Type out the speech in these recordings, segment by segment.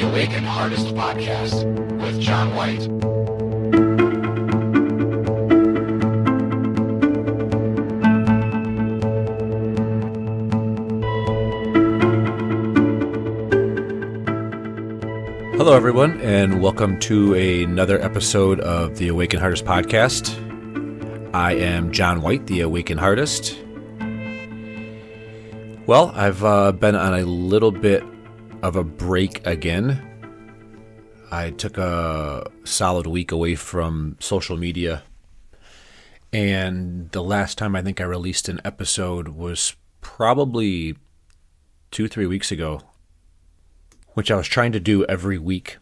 Awaken Hardest Podcast with John White. Hello, everyone, and welcome to another episode of the Awaken Hardest Podcast. I am John White, the Awaken Hardest. Well, I've been on a little bit of a break again. I took a solid week away from social media, and the last time I think I released an episode was probably 2-3 weeks ago, which I was trying to do every week.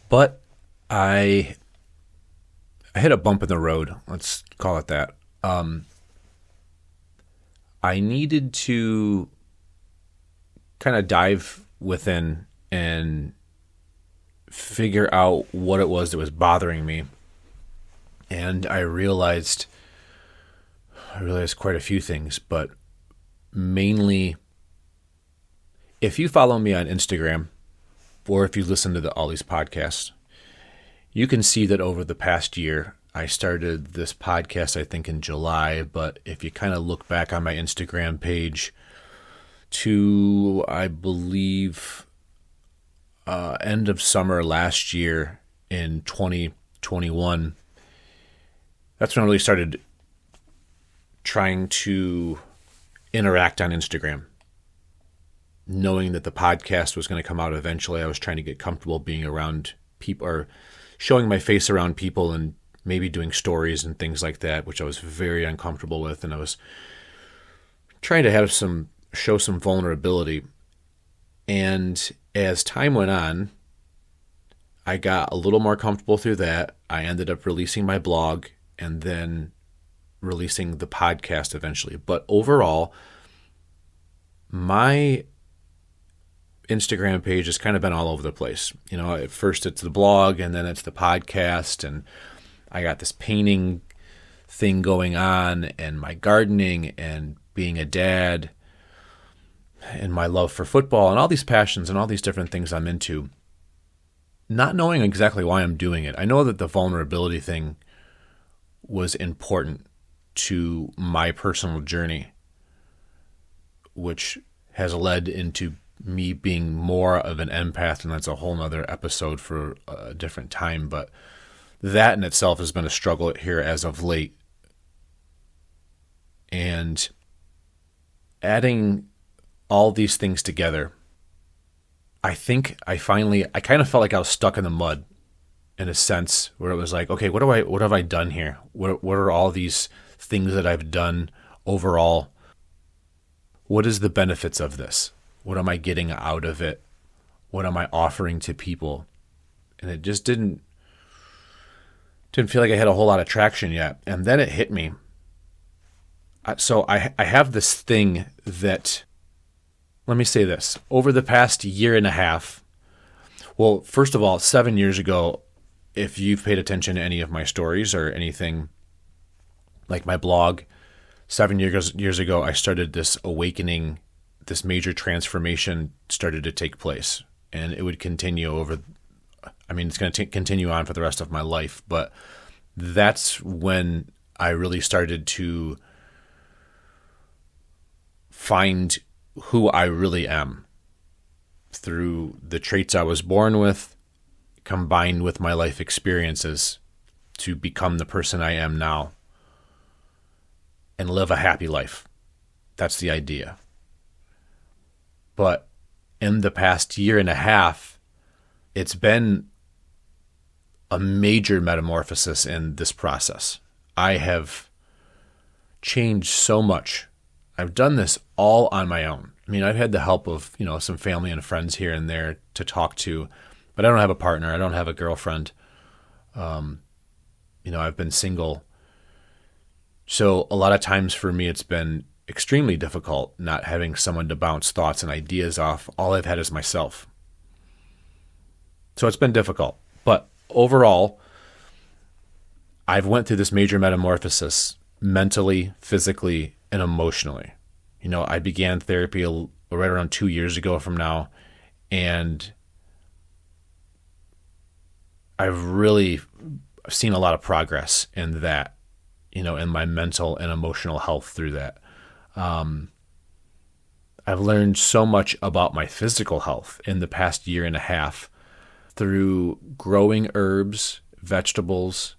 But I hit a bump in the road, let's call it that. I needed to kind of dive within and figure out what it was that was bothering me. And I realized quite a few things, but mainly, if you follow me on Instagram, or if you listen to all these podcasts, you can see that over the past year, I started this podcast, I think, in July, but if you kind of look back on my Instagram page to, I believe, end of summer last year in 2021, that's when I really started trying to interact on Instagram. Knowing that the podcast was going to come out eventually, I was trying to get comfortable being around people or showing my face around people and maybe doing stories and things like that, which I was very uncomfortable with. And I was trying to show some vulnerability. And as time went on, I got a little more comfortable through that. I ended up releasing my blog and then releasing the podcast eventually. But overall, my Instagram page has kind of been all over the place. You know, at first it's the blog and then it's the podcast, and I got this painting thing going on and my gardening and being a dad and my love for football and all these passions and all these different things I'm into, not knowing exactly why I'm doing it. I know that the vulnerability thing was important to my personal journey, which has led into me being more of an empath, and that's a whole nother episode for a different time. But that in itself has been a struggle here as of late. And adding all these things together, I think I kind of felt like I was stuck in the mud in a sense, where it was like, okay, what have I done here? What are all these things that I've done overall? What is the benefits of this? What am I getting out of it? What am I offering to people? And it just didn't feel like I had a whole lot of traction yet. And then it hit me. So I have this thing that, let me say this, over the past year and a half, well, first of all, 7 years ago, if you've paid attention to any of my stories or anything like my blog, 7 years ago, I started this awakening. This major transformation started to take place, and it would continue it's going to continue on for the rest of my life. But that's when I really started to find who I really am through the traits I was born with, combined with my life experiences, to become the person I am now and live a happy life. That's the idea. But in the past year and a half, it's been a major metamorphosis in this process. I have changed so much. I've done this all on my own. I mean, I've had the help of, some family and friends here and there to talk to, but I don't have a partner. I don't have a girlfriend. I've been single. So a lot of times for me, it's been extremely difficult not having someone to bounce thoughts and ideas off. All I've had is myself. So it's been difficult. But overall, I've went through this major metamorphosis mentally, physically, and emotionally. I began therapy right around 2 years ago from now, and I've really seen a lot of progress in that, in my mental and emotional health through that. I've learned so much about my physical health in the past year and a half through growing herbs, vegetables,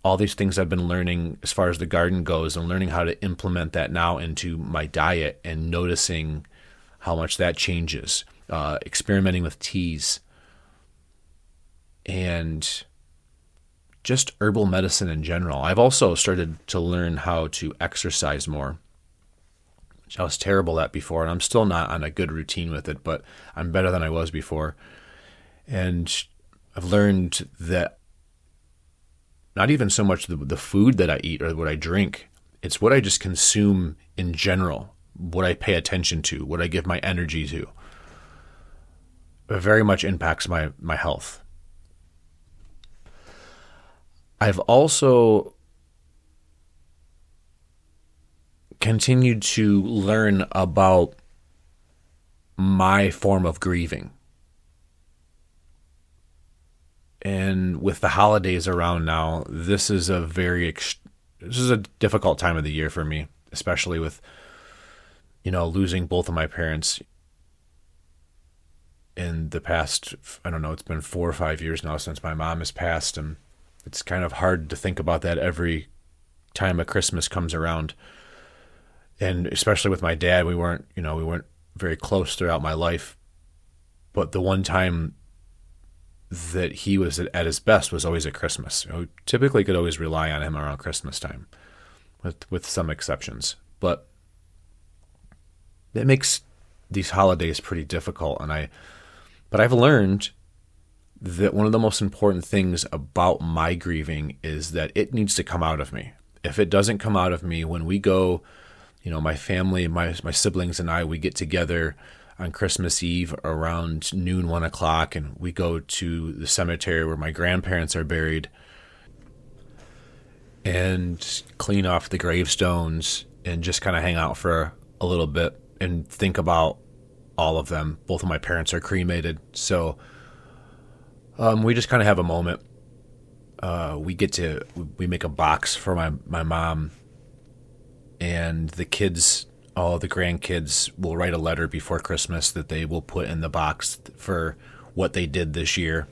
all these things I've been learning as far as the garden goes, and learning how to implement that now into my diet and noticing how much that changes, experimenting with teas, and just herbal medicine in general. I've also started to learn how to exercise more, which I was terrible at before, and I'm still not on a good routine with it, but I'm better than I was before. And I've learned that not even so much the food that I eat or what I drink, it's what I just consume in general, what I pay attention to, what I give my energy to. It very much impacts my health. I've also continued to learn about my form of grieving. And with the holidays around now, this is a difficult time of the year for me, especially with, losing both of my parents in the past, I don't know, it's been 4 or 5 years now since my mom has passed, and it's kind of hard to think about that every time a Christmas comes around. And especially with my dad, we weren't very close throughout my life, but the one time that he was at his best was always at Christmas. We typically could always rely on him around Christmas time, with some exceptions. But it makes these holidays pretty difficult. But I've learned that one of the most important things about my grieving is that it needs to come out of me. If it doesn't come out of me, when we go, my family, my siblings and I, we get together on Christmas Eve around noon, 1 o'clock, and we go to the cemetery where my grandparents are buried and clean off the gravestones and just kind of hang out for a little bit and think about all of them. Both of my parents are cremated, so we just kind of have a moment. We make a box for my mom, and the kids, all the grandkids, will write a letter before Christmas that they will put in the box for what they did this year.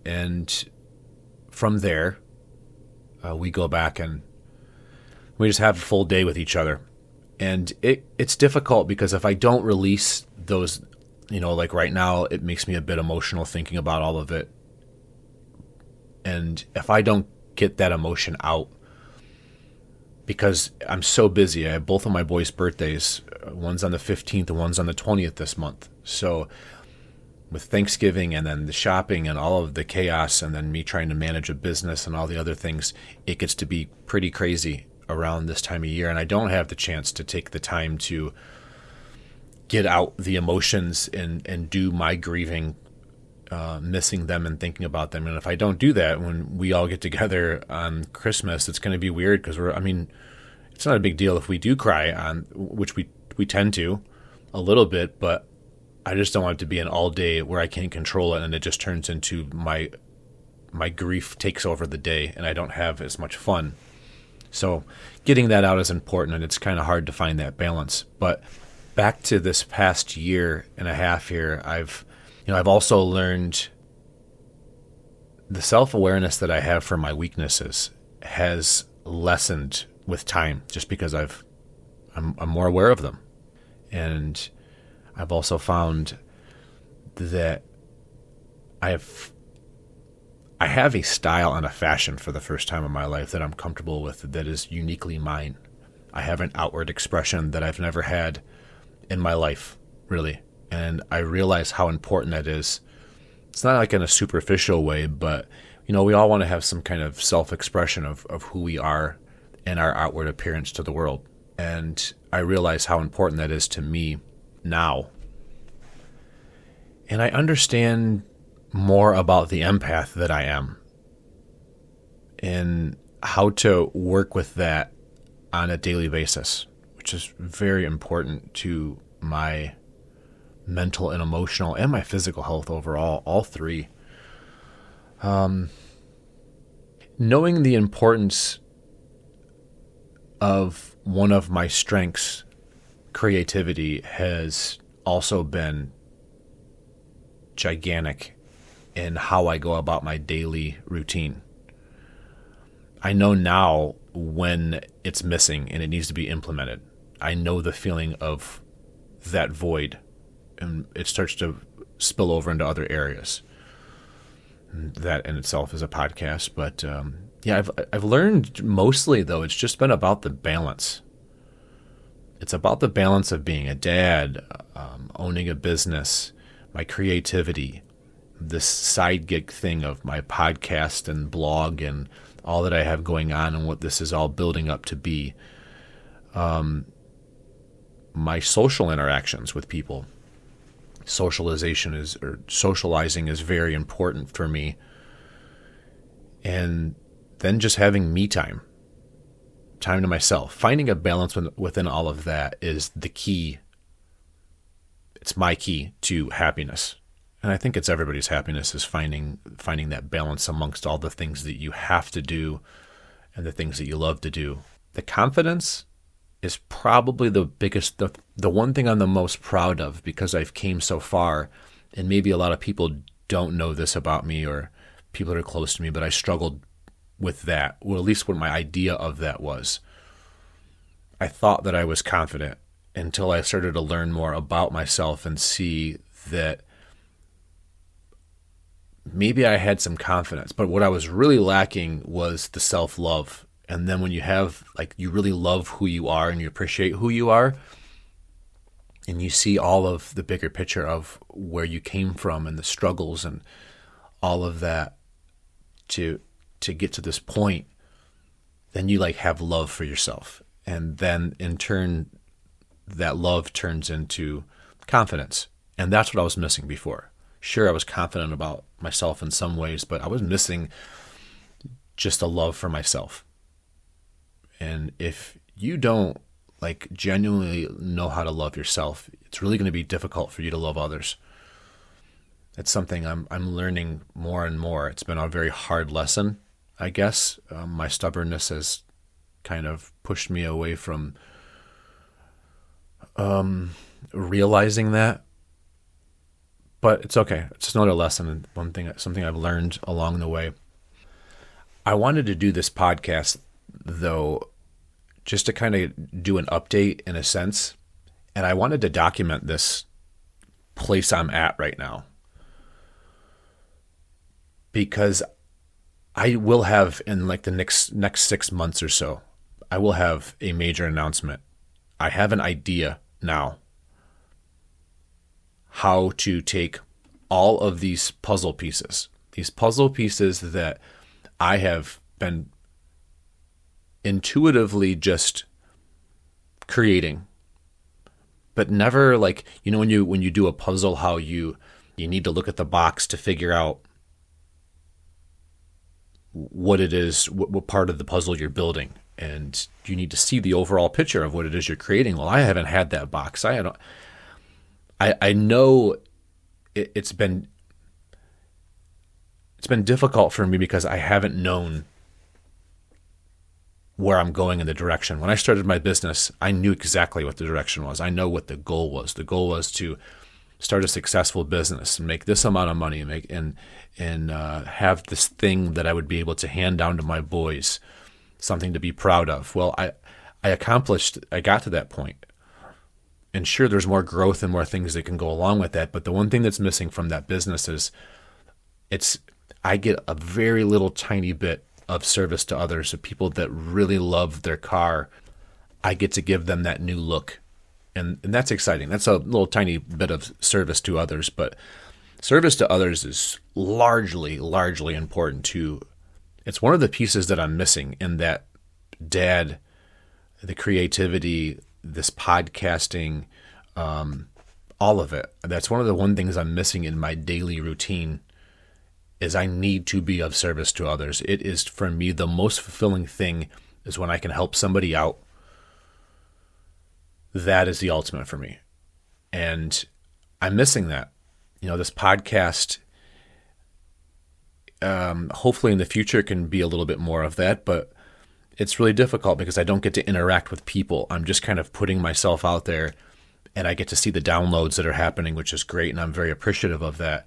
And from there, we go back and we just have a full day with each other. And it's difficult because if I don't release those, like right now, it makes me a bit emotional thinking about all of it. And if I don't get that emotion out, because I'm so busy, I have both of my boys' birthdays. One's on the 15th and one's on the 20th this month. So with Thanksgiving and then the shopping and all of the chaos and then me trying to manage a business and all the other things, it gets to be pretty crazy around this time of year. And I don't have the chance to take the time to get out the emotions and do my grieving, missing them and thinking about them. And if I don't do that, when we all get together on Christmas, it's going to be weird because it's not a big deal if we do cry, which we tend to a little bit, but I just don't want it to be an all day where I can't control it and it just turns into my grief takes over the day and I don't have as much fun. So getting that out is important, and it's kind of hard to find that balance. But back to this past year and a half here, I've also learned the self-awareness that I have for my weaknesses has lessened with time, just because I'm more aware of them. And I've also found that I have a style and a fashion for the first time in my life that I'm comfortable with, that is uniquely mine. I have an outward expression that I've never had in my life, really. And I realize how important that is. It's not like in a superficial way, but, we all want to have some kind of self-expression of who we are and our outward appearance to the world. And I realize how important that is to me now. And I understand more about the empath that I am and how to work with that on a daily basis, which is very important to my mental and emotional, and my physical health overall, all three. Knowing the importance of one of my strengths, creativity, has also been gigantic in how I go about my daily routine. I know now when it's missing and it needs to be implemented. I know the feeling of that void, and it starts to spill over into other areas. That in itself is a podcast, but I've learned mostly, though, it's just been about the balance. It's about the balance of being a dad, owning a business, my creativity, this side gig thing of my podcast and blog and all that I have going on and what this is all building up to be. My social interactions with people. Socializing is very important for me. And then just having me time to myself. Finding a balance within all of that is the key. It's my key to happiness. And I think it's everybody's happiness, is finding that balance amongst all the things that you have to do and the things that you love to do. The confidence is probably the biggest, the one thing I'm the most proud of, because I've came so far, and maybe a lot of people don't know this about me, or people that are close to me, but I struggled with that, or at least what my idea of that was. I thought that I was confident until I started to learn more about myself and see that maybe I had some confidence, but what I was really lacking was the self-love. And then when you have, you really love who you are and you appreciate who you are, and you see all of the bigger picture of where you came from and the struggles and all of that to get to this point, then you have love for yourself. And then in turn, that love turns into confidence. And that's what I was missing before. Sure, I was confident about myself in some ways, but I was missing just a love for myself. And if you don't genuinely know how to love yourself, it's really going to be difficult for you to love others. It's something I'm learning more and more. It's been a very hard lesson, I guess. My stubbornness has kind of pushed me away from realizing that. But it's okay. It's just another lesson, and something I've learned along the way. I wanted to do this podcast, though, just to kind of do an update in a sense. And I wanted to document this place I'm at right now, because I will have, in the next 6 months or so, I will have a major announcement. I have an idea now how to take all of these puzzle pieces that I have been intuitively just creating, but never when you do a puzzle, how you need to look at the box to figure out what it is, what part of the puzzle you're building, and you need to see the overall picture of what it is you're creating. Well, I haven't had that box. I know it's been difficult for me because I haven't known where I'm going in the direction. When I started my business, I knew exactly what the direction was. I know what the goal was. The goal was to start a successful business and make this amount of money and have this thing that I would be able to hand down to my boys, something to be proud of. Well, I got to that point. And sure, there's more growth and more things that can go along with that. But the one thing that's missing from that business is I get a very little tiny bit of service to others, of people that really love their car. I get to give them that new look. And that's exciting. That's a little tiny bit of service to others. But service to others is largely important too. It's one of the pieces that I'm missing in that dad, the creativity, this podcasting, all of it. That's one things I'm missing in my daily routine, is I need to be of service to others. It is, for me, the most fulfilling thing is when I can help somebody out. That is the ultimate for me. And I'm missing that. This podcast, hopefully in the future can be a little bit more of that, but it's really difficult because I don't get to interact with people. I'm just kind of putting myself out there, and I get to see the downloads that are happening, which is great, and I'm very appreciative of that.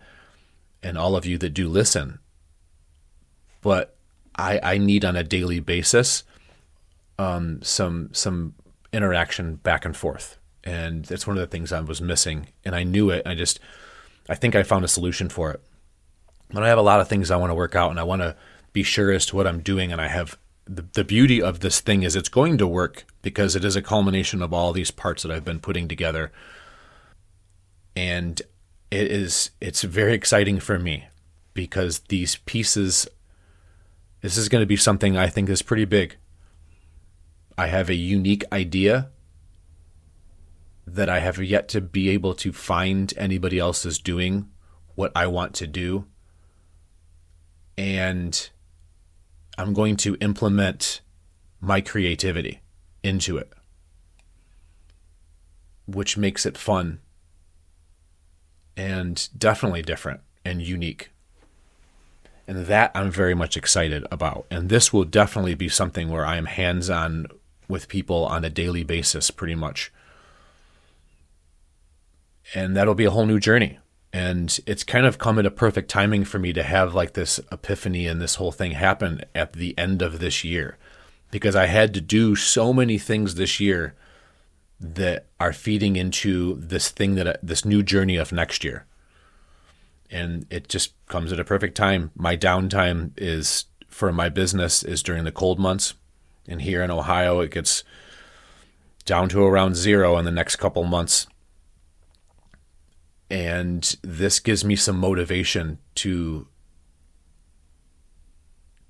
And all of you that do listen. But I need on a daily basis some interaction back and forth. And that's one of the things I was missing. And I knew it. I think I found a solution for it. But I have a lot of things I want to work out, and I want to be sure as to what I'm doing. And I have the beauty of this thing is it's going to work because it is a culmination of all these parts that I've been putting together. And it's very exciting for me because these pieces, this is going to be something I think is pretty big. I have a unique idea that I have yet to be able to find anybody else is doing what I want to do. And I'm going to implement my creativity into it, which makes it fun and definitely different and unique. And that I'm very much excited about. And this will definitely be something where I am hands-on with people on a daily basis, pretty much. And that'll be a whole new journey. And it's kind of come at a perfect timing for me to have like this epiphany and this whole thing happen at the end of this year, because I had to do so many things this year that are feeding into this thing this new journey of next year. And it just comes at a perfect time. My downtime is for my business is during the cold months. And here in Ohio, it gets down to around 0 in the next couple months. And this gives me some motivation to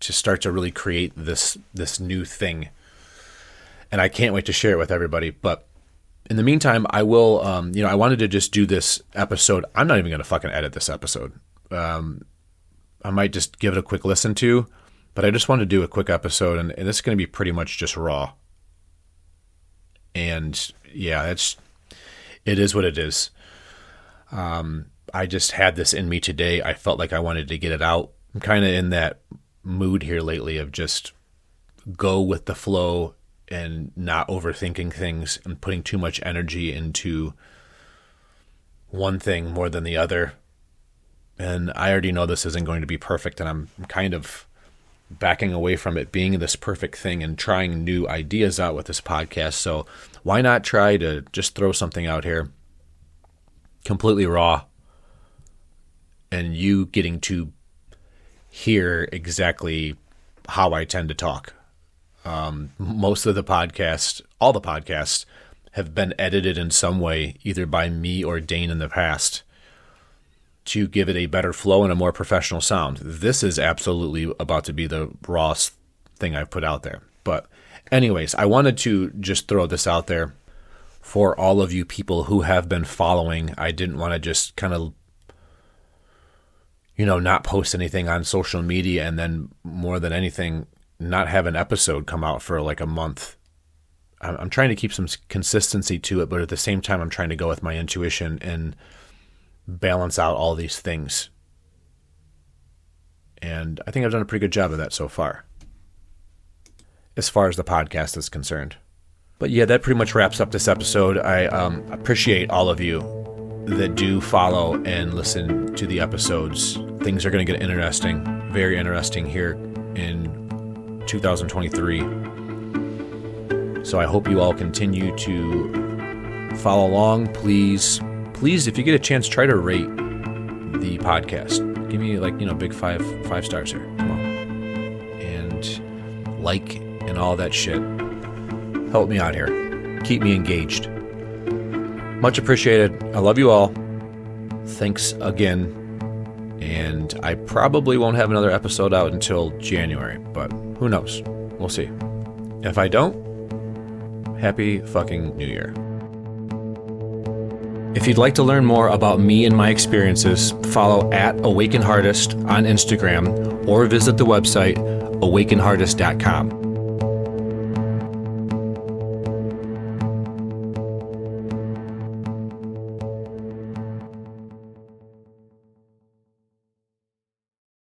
start to really create this new thing. And I can't wait to share it with everybody. But in the meantime, I will, I wanted to just do this episode. I'm not even going to fucking edit this episode. I might just give it a quick listen to, but I just wanted to do a quick episode, and this is going to be pretty much just raw. And yeah, it is what it is. I just had this in me today. I felt like I wanted to get it out. I'm kind of in that mood here lately of just go with the flow and not overthinking things and putting too much energy into one thing more than the other. And I already know this isn't going to be perfect, and I'm kind of backing away from it being this perfect thing and trying new ideas out with this podcast. So why not try to just throw something out here completely raw, and you getting to hear exactly how I tend to talk. Most of the podcasts, all the podcasts, have been edited in some way, either by me or Dane in the past, to give it a better flow and a more professional sound. This is absolutely about to be the rawest thing I've put out there. But anyways, I wanted to just throw this out there for all of you people who have been following. I didn't want to just kind of, not post anything on social media and then more than anything, not have an episode come out for like a month. I'm trying to keep some consistency to it, but at the same time, I'm trying to go with my intuition and balance out all these things. And I think I've done a pretty good job of that so far, as far as the podcast is concerned. But yeah, that pretty much wraps up this episode. I appreciate all of you that do follow and listen to the episodes. Things are going to get interesting, very interesting here in 2023. So I hope you all continue to follow along. Please, if you get a chance, try to rate the podcast. Give me big five stars here. Come on. And like and all that shit. Help me out here. Keep me engaged. Much appreciated. I love you all. Thanks again. And I probably won't have another episode out until January, but who knows? We'll see. If I don't, happy fucking New Year. If you'd like to learn more about me and my experiences, follow @AwakenHartist on Instagram or visit the website awakenhartist.com.